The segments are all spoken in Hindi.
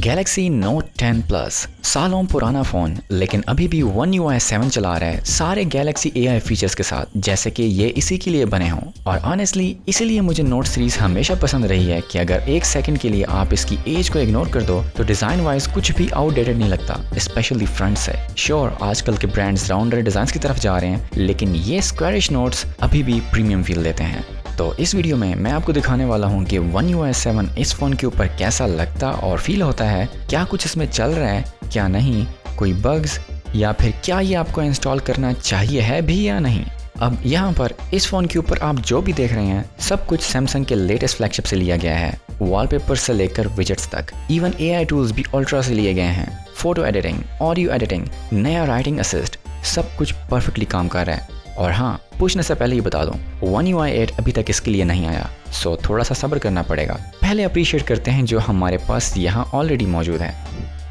Galaxy Note 10 Plus सालों पुराना फ़ोन लेकिन अभी भी One UI 7 चला रहा है सारे Galaxy AI फीचर्स के साथ, जैसे कि ये इसी के लिए बने हों। और ऑनेस्टली इसीलिए मुझे नोट सीरीज़ हमेशा पसंद रही है कि अगर एक सेकंड के लिए आप इसकी एज को इग्नोर कर दो तो डिज़ाइन वाइज कुछ भी आउटडेटेड नहीं लगता, स्पेशली फ्रंट से। श्योर आजकल के ब्रांड्स राउंडर डिज़ाइन की तरफ जा रहे हैं, लेकिन ये स्क्वायरिश नोट्स अभी भी प्रीमियम फील देते हैं। तो इस वीडियो में मैं आपको दिखाने वाला हूँ कि One UI 7 इस फ़ोन के ऊपर कैसा लगता और फील होता है, क्या कुछ इसमें चल रहा है क्या नहीं, कोई बग्स या फिर क्या ये आपको इंस्टॉल करना चाहिए है भी या नहीं। अब यहाँ पर इस फ़ोन के ऊपर आप जो भी देख रहे हैं सब कुछ सैमसंग के लेटेस्ट फ्लैगशिप से लिया गया है। वॉलपेपर से लेकर विजेट्स तक, इवन AI टूल्स भी अल्ट्रा से लिए गए हैं। फोटो एडिटिंग, ऑडियो एडिटिंग, नया राइटिंग असिस्ट, सब कुछ परफेक्टली काम कर रहा है। और हाँ, पूछने से पहले ही बता दूं, One UI 8 अभी तक इसके लिए नहीं आया, सो थोड़ा सा सब्र करना पड़ेगा। पहले अप्रिशिएट करते हैं जो हमारे पास यहाँ ऑलरेडी मौजूद है।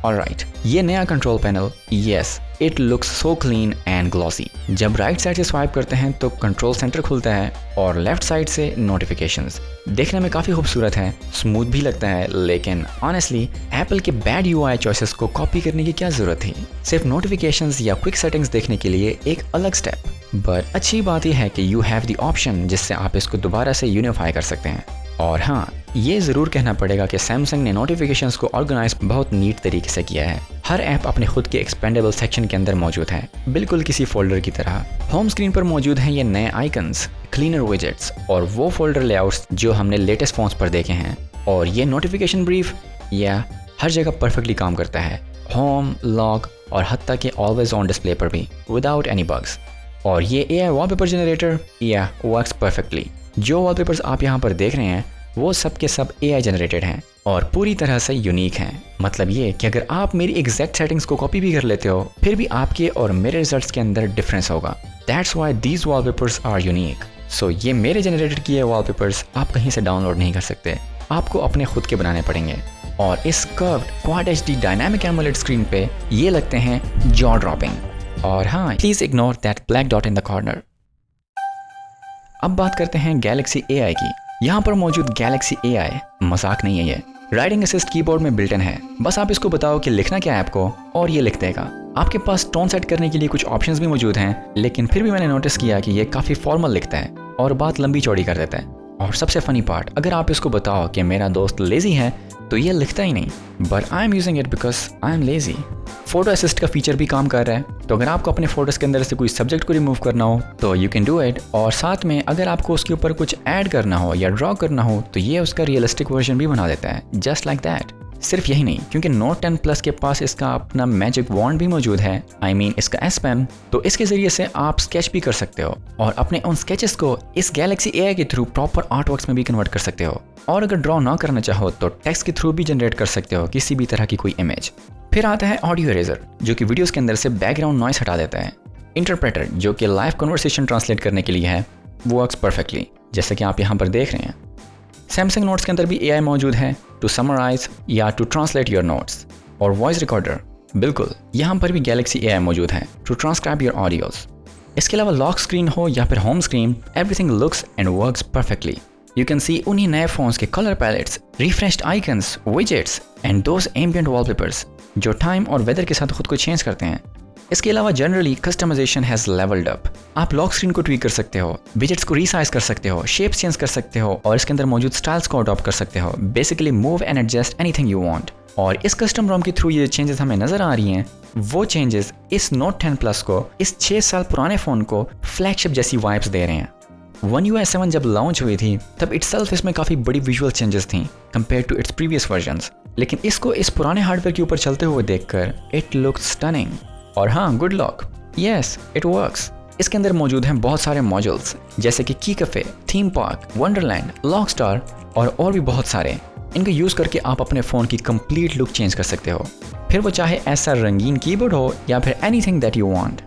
ऑलराइट, ये नया control panel, yes it looks so clean and glossy. जब राइट साइड से स्वाइप करते हैं तो कंट्रोल सेंटर खुलता है और लेफ्ट साइड से नोटिफिकेशंस। देखने में काफ़ी खूबसूरत है, स्मूथ भी लगता है, लेकिन ऑनेस्टली एप्पल के बैड UI चॉइसेस को कॉपी करने की क्या ज़रूरत थी। सिर्फ नोटिफिकेशंस या क्विक सेटिंग्स देखने के लिए एक अलग स्टेप। बट अच्छी बात यह है कि यू हैव द ऑप्शन जिससे आप इसको दोबारा से यूनिफाई कर सकते हैं। और हाँ, ये ज़रूर कहना पड़ेगा कि सैमसंग ने नोटिफिकेशंस को ऑर्गेनाइज बहुत नीट तरीके से किया है। हर ऐप अपने खुद के एक्सपेंडेबल सेक्शन के अंदर मौजूद है, बिल्कुल किसी फोल्डर की तरह। होम स्क्रीन पर मौजूद हैं ये नए आइकन्स, क्लीनर विजेट्स और वो फोल्डर लेआउट्स जो हमने लेटेस्ट फोन्स पर देखे हैं। और ये नोटिफिकेशन ब्रीफ या हर जगह परफेक्टली काम करता है, होम, लॉक और हत्ता के ऑलवेज ऑन डिस्प्ले पर भी, विदाउट एनी बग्स। और ये AI वॉलपेपर जनरेटर या वर्क्स परफेक्टली। जो वॉलपेपर्स आप यहाँ पर देख रहे हैं वो सब के सब AI जनरेटेड हैं और पूरी तरह से यूनिक हैं। मतलब ये कि अगर आप मेरी एग्जैक्ट सेटिंग्स को कॉपी भी कर लेते हो फिर भी आपके और मेरे रिजल्ट्स के अंदर डिफरेंस होगा। That's why these wallpapers are unique. So ये मेरे जनरेटेड किए वॉलपेपर्स आप कहीं से डाउनलोड नहीं कर सकते, आपको अपने खुद के बनाने पड़ेंगे। और इस curved quad HD dynamic AMOLED screen पे ये लगते हैं जॉ ड्रॉपिंग। और हाँ, please ignore that black dot in the corner. अब बात करते हैं Galaxy AI की। यहाँ पर मौजूद Galaxy AI मजाक नहीं है, ये राइटिंग असिस्ट कीबोर्ड में बिल्ट इन है। बस आप इसको बताओ कि लिखना क्या है आपको और ये लिख देगा। आपके पास टोन सेट करने के लिए कुछ ऑप्शंस भी मौजूद हैं, लेकिन फिर भी मैंने नोटिस किया कि ये काफ़ी फॉर्मल लिखता है और बात लंबी चौड़ी कर देता है। और सबसे फनी पार्ट, अगर आप इसको बताओ कि मेरा दोस्त लेजी है तो ये लिखता ही नहीं, but I am using it because I am lazy. Photo assist का फीचर भी काम कर रहा है, तो अगर आपको अपने फोटोज़ के अंदर से कोई सब्जेक्ट को रिमूव करना हो तो यू कैन डू इट। और साथ में अगर आपको उसके ऊपर कुछ ऐड करना हो या ड्रॉ करना हो तो ये उसका रियलिस्टिक वर्जन भी बना देता है, जस्ट लाइक दैट। सिर्फ यही नहीं, क्योंकि Note 10 Plus के पास इसका अपना मैजिक वॉन्ड भी मौजूद है, I mean इसका S Pen, तो इसके ज़रिए से आप स्केच भी कर सकते हो और अपने उन स्केचेस को इस Galaxy AI के थ्रू प्रॉपर आर्टवर्क्स में भी कन्वर्ट कर सकते हो। और अगर ड्रॉ ना करना चाहो तो टेक्स्ट के थ्रू भी जनरेट कर सकते हो किसी भी तरह की कोई इमेज। फिर आता है ऑडियो इरेजर, जो कि वीडियोज़ के अंदर से बैकग्राउंड नॉइस हटा देता है। इंटरप्रेटर, जो कि लाइव कन्वर्सेशन ट्रांसलेट करने के लिए है, वो वर्क्स परफेक्टली, जैसे कि आप यहाँ पर देख रहे हैं। सैमसंग नोट्स के अंदर भी AI मौजूद है टू समराइज या टू ट्रांसलेट योर नोट्स। और वॉइस रिकॉर्डर, बिल्कुल यहाँ पर भी Galaxy AI मौजूद है टू ट्रांसक्राइब योर ऑडियोज। इसके अलावा लॉक स्क्रीन हो या फिर home screen, everything looks and works perfectly. You can see उन्हीं नए फोन्स के colour palettes, refreshed icons, widgets and those ambient wallpapers जो टाइम और वेदर के साथ खुद को चेंज करते हैं। इसके अलावा generally customization has levelled up. आप लॉक स्क्रीन को ट्वीक कर सकते हो, विजेट्स को रीसाइज कर सकते हो, शेप्स चेंज कर सकते हो और इसके अंदर मौजूद स्टाइल्स को अडॉप्ट कर सकते हो। Basically move and adjust anything you want. और इस कस्टम रोम के थ्रू ये चेंजेस हमें नजर आ रही हैं, वो चेंजेस इस Note 10 Plus को, इस 6 साल पुराने फ़ोन को फ्लैगशिप जैसी वाइब्स दे रहे हैं। One UI 7 जब लॉन्च हुई थी तब इटसेल्फ इसमें काफ़ी बड़ी विजुअल चेंजेस थी compare to its previous versions, लेकिन इसको इस पुराने हार्डवेयर के ऊपर चलते हुए देखकर इट लुक्स स्टनिंग। और हाँ, good luck, yes it works. इसके अंदर मौजूद हैं बहुत सारे मॉड्यूल्स, जैसे कि की cafe, theme park, Wonderland, lock star और भी बहुत सारे। इनको यूज़ करके आप अपने फ़ोन की कंप्लीट लुक चेंज कर सकते हो, फिर वो चाहे ऐसा रंगीन कीबोर्ड हो या फिर एनीथिंग दैट यू वांट।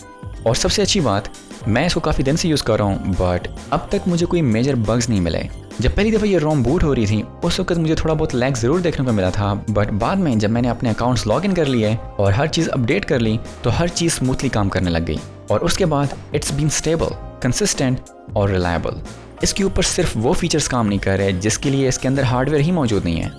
और सबसे अच्छी बात, मैं इसको काफ़ी दिन से यूज़ कर रहा हूँ बट अब तक मुझे कोई मेजर बग्स नहीं मिले। जब पहली दफ़ा ये रोम बूट हो रही थी उस वक्त मुझे थोड़ा बहुत लैग ज़रूर देखने को मिला था, बट बाद में जब मैंने अपने अकाउंट्स लॉगिन कर लिए और हर चीज़ अपडेट कर ली तो हर चीज़ स्मूथली काम करने लग गई। और उसके बाद इट्स बीन स्टेबल, कंसिस्टेंट और रिलायबल। इसके ऊपर सिर्फ वो फीचर्स काम नहीं कर रहे जिसके लिए इसके अंदर हार्डवेयर ही मौजूद नहीं है।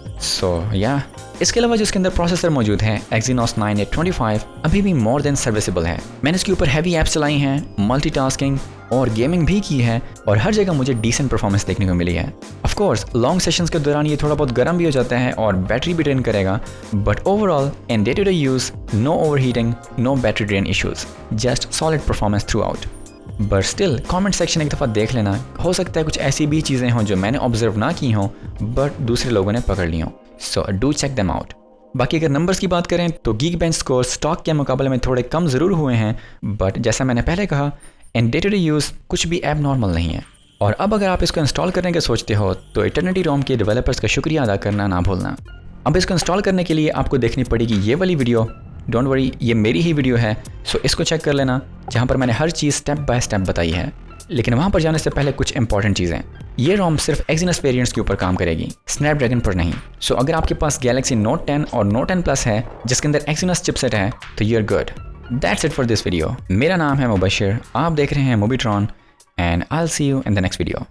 इसके अलावा जो इसके अंदर प्रोसेसर मौजूद है Exynos 9825 अभी भी मोर देन सर्विसेबल है। मैंने इसके ऊपर हैवी ऐप्स चलाई हैं, मल्टीटास्किंग और गेमिंग भी की है और हर जगह मुझे डिसेंट परफॉर्मेंस देखने को मिली है। ऑफ कोर्स लॉन्ग सेशंस के दौरान ये थोड़ा बहुत गर्म भी हो जाता है और बैटरी भी ड्रेन करेगा, but overall in day to day use no overheating, no battery drain issues, just solid performance throughout. But still comment section एक दफ़ा देख लेना, हो सकता है कुछ ऐसी भी चीज़ें हों जो मैंने ऑब्जर्व ना की हों बट दूसरे लोगों ने पकड़ ली हों। So do check them out. बाकी अगर नंबर्स की बात करें तो Geekbench स्कोर स्टॉक के मुकाबले में थोड़े कम ज़रूर हुए हैं, बट जैसा मैंने पहले कहा in day to day use कुछ भी एब नॉर्मल नहीं है। और अब अगर आप इसको इंस्टॉल करने के सोचते हो तो इटर्निटी रोम के डेवलपर्स का शुक्रिया अदा करना ना भूलना। अब इसको इंस्टॉल करने के लिए आपको देखनी पड़ेगी ये वाली वीडियो। डोंट वरी, ये मेरी ही वीडियो है, सो इसको चेक कर लेना जहाँ पर मैंने हर चीज़ स्टेप बाय स्टेप बताई है। लेकिन वहाँ पर जाने से पहले कुछ इंपॉर्टेंट चीज़ें, ये रोम सिर्फ Exynos वेरिएंट्स के ऊपर काम करेगी, स्नैपड्रैगन पर नहीं। सो अगर आपके पास Galaxy Note 10 और Note 10 Plus है जिसके अंदर Exynos चिपसेट है तो you are good. That's it for this video. मेरा नाम है मुबशिर, आप देख रहे हैं Movietron and I will see you in the next video.